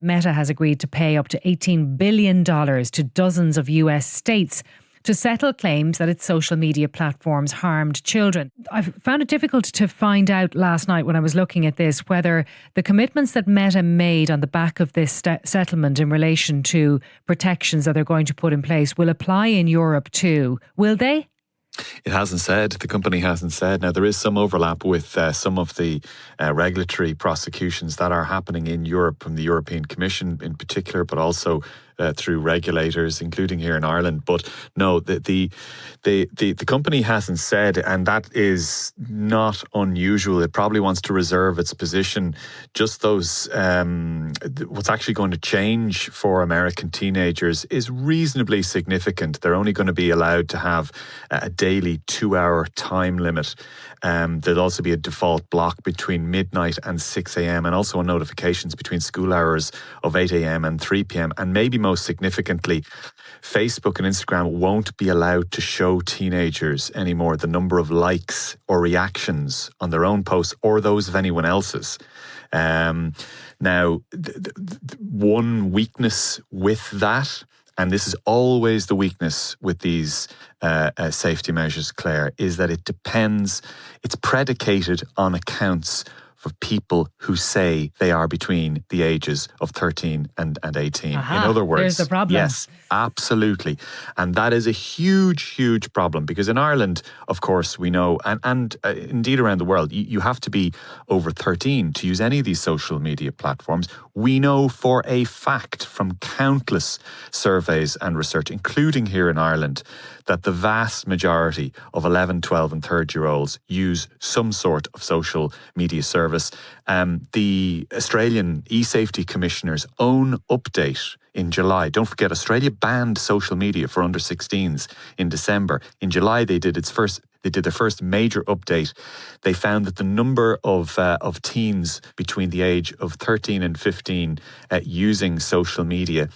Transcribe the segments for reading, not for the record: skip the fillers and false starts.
Meta has agreed to pay up to $18 billion to dozens of US states to settle claims that its social media platforms harmed children. I found it difficult to find out last night when I was looking at this whether the commitments that Meta made on the back of this settlement in relation to protections that they're going to put in place will apply in Europe too. Will they? It hasn't said. The company hasn't said. Now, there is some overlap with some of the regulatory prosecutions that are happening in Europe from the European Commission in particular, but also through regulators, including here in Ireland. But no, the company hasn't said, and that is not unusual. It probably wants to reserve its position. Just those, what's actually going to change for American teenagers is reasonably significant. They're only going to be allowed to have a daily 2-hour time limit. There'll also be a default block between midnight and 6 a.m. and also notifications between school hours of 8 a.m. and 3 p.m. And maybe most significantly, Facebook and Instagram won't be allowed to show teenagers anymore the number of likes or reactions on their own posts or those of anyone else's. Now, one weakness with that, and this is always the weakness with these safety measures, Claire, is that it's predicated on accounts for people who say they are between the ages of 13 and 18. Aha, in other words, there's the problem. Yes, absolutely. And that is a huge, huge problem because in Ireland, of course, we know, and indeed around the world, you have to be over 13 to use any of these social media platforms. We know for a fact from countless surveys and research, including here in Ireland, that the vast majority of 11, 12 and 13-year-olds use some sort of social media service. The Australian e-safety commissioner's own update in July, don't forget, Australia banned social media for under 16s in December. In July, they did their first major update. They found that the number of teens between the age of 13 and 15 using social media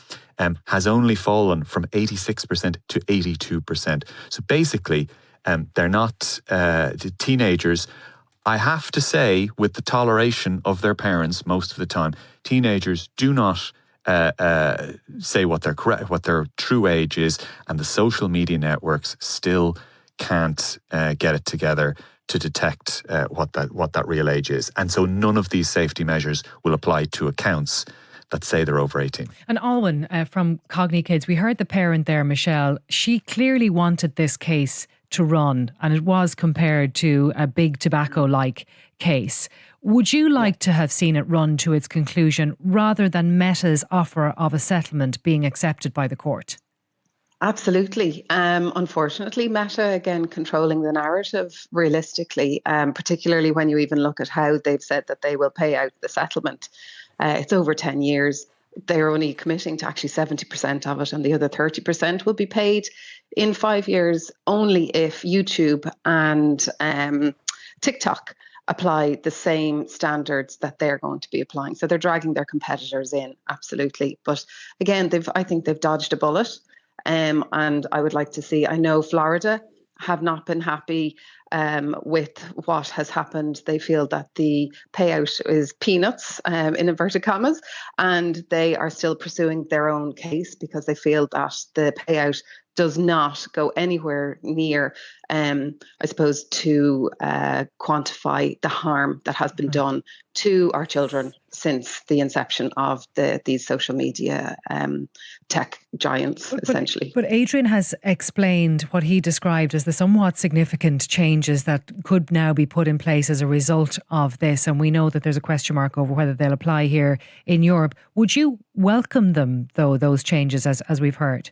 has only fallen from 86% to 82%. So basically, they're not the teenagers. I have to say, with the toleration of their parents most of the time, teenagers do not say what their true age is, and the social media networks still can't get it together to detect what that real age is. And so none of these safety measures will apply to accounts that say they're over 18. And Alwyn from Cogni Kids, we heard the parent there, Michelle. She clearly wanted this case to run, and it was compared to a big tobacco-like case. Would you like to have seen it run to its conclusion rather than Meta's offer of a settlement being accepted by the court? Absolutely. Unfortunately, Meta, again, controlling the narrative realistically, particularly when you even look at how they've said that they will pay out the settlement. It's over 10 years. They're only committing to actually 70% of it, and the other 30% will be paid in 5 years only if YouTube and TikTok apply the same standards that they're going to be applying. So they're dragging their competitors in, absolutely. But again, I think they've dodged a bullet. And I would like to see, I know Florida have not been happy with what has happened. They feel that the payout is peanuts, in inverted commas, and they are still pursuing their own case because they feel that the payout does not go anywhere near, I suppose, to quantify the harm that has been done to our children since the inception of these social media tech giants, essentially. But Adrian has explained what he described as the somewhat significant changes that could now be put in place as a result of this. And we know that there's a question mark over whether they'll apply here in Europe. Would you welcome them, though, those changes, as we've heard?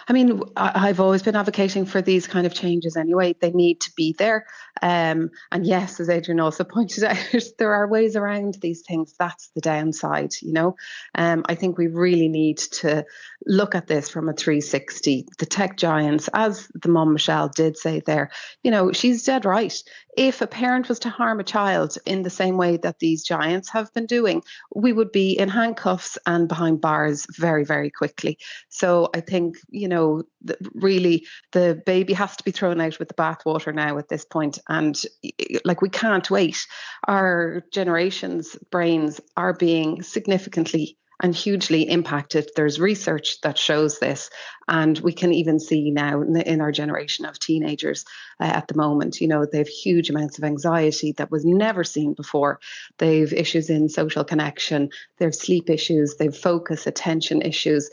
I mean, I've always been advocating for these kind of changes anyway. They need to be there. And yes, as Adrian also pointed out, there are ways around these things. That's the downside, you know. I think we really need to look at this from a 360. The tech giants, as the mum Michelle did say there, you know, she's dead right. If a parent was to harm a child in the same way that these giants have been doing, we would be in handcuffs and behind bars very, very quickly. So I think, you know, really the baby has to be thrown out with the bathwater now at this point. And like, we can't wait. Our generation's brains are being significantly and hugely impacted. There's research that shows this, and we can even see now in our generation of teenagers at the moment, they have huge amounts of anxiety that was never seen before. They've issues in social connection, they have sleep issues, they've focus, attention issues,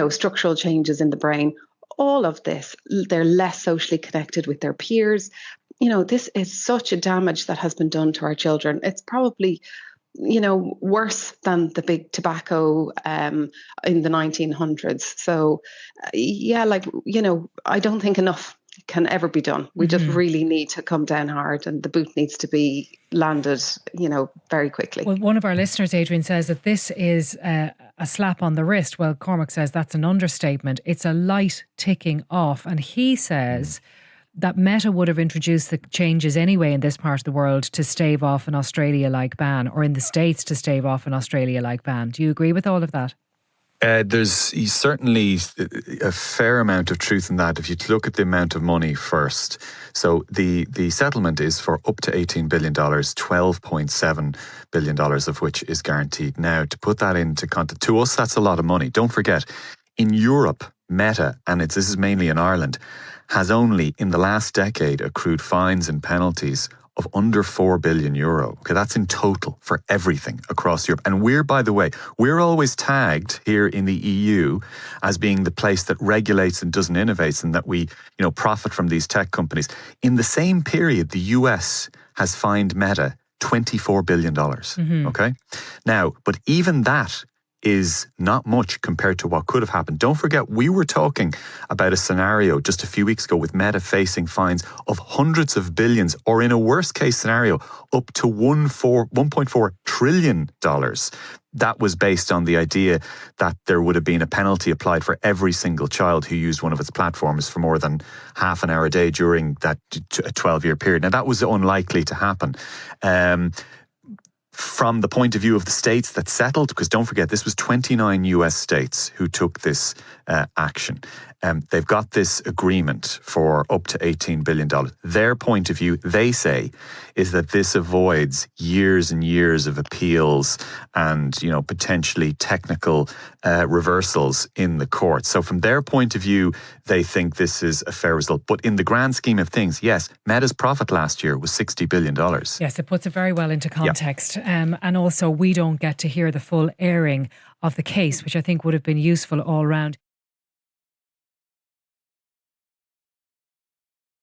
structural changes in the brain. All of this, they're less socially connected with their peers. This is such a damage that has been done to our children. It's probably, worse than the big tobacco in the 1900s. So, I don't think enough can ever be done. We just really need to come down hard, and the boot needs to be landed, very quickly. Well, one of our listeners, Adrian, says that this is a slap on the wrist. Well, Cormac says that's an understatement. It's a light ticking off. And he says that Meta would have introduced the changes anyway in this part of the world to stave off an Australia-like ban, or in the States to stave off an Australia-like ban. Do you agree with all of that? There's certainly a fair amount of truth in that if you look at the amount of money first. So the settlement is for up to $18 billion, $12.7 billion of which is guaranteed. Now, to put that into context, to us, that's a lot of money. Don't forget, in Europe, Meta, and this is mainly in Ireland, has only in the last decade accrued fines and penalties of under €4 billion. Okay, that's in total for everything across Europe. And by the way, we're always tagged here in the EU as being the place that regulates and doesn't innovate, and that we, profit from these tech companies. In the same period, the US has fined Meta $24 billion. Okay, now, but even that is not much compared to what could have happened. Don't forget, we were talking about a scenario just a few weeks ago with Meta facing fines of hundreds of billions, or in a worst case scenario, up to $1.4 trillion. That was based on the idea that there would have been a penalty applied for every single child who used one of its platforms for more than half an hour a day during that 12-year period. Now, that was unlikely to happen. From the point of view of the states that settled, because don't forget, this was 29 US states who took this action. They've got this agreement for up to $18 billion. Their point of view, they say, is that this avoids years and years of appeals and, potentially technical reversals in the courts. So from their point of view, they think this is a fair result. But in the grand scheme of things, yes, Meta's profit last year was $60 billion. Yes, it puts it very well into context. Yeah. And also, we don't get to hear the full airing of the case, which I think would have been useful all round.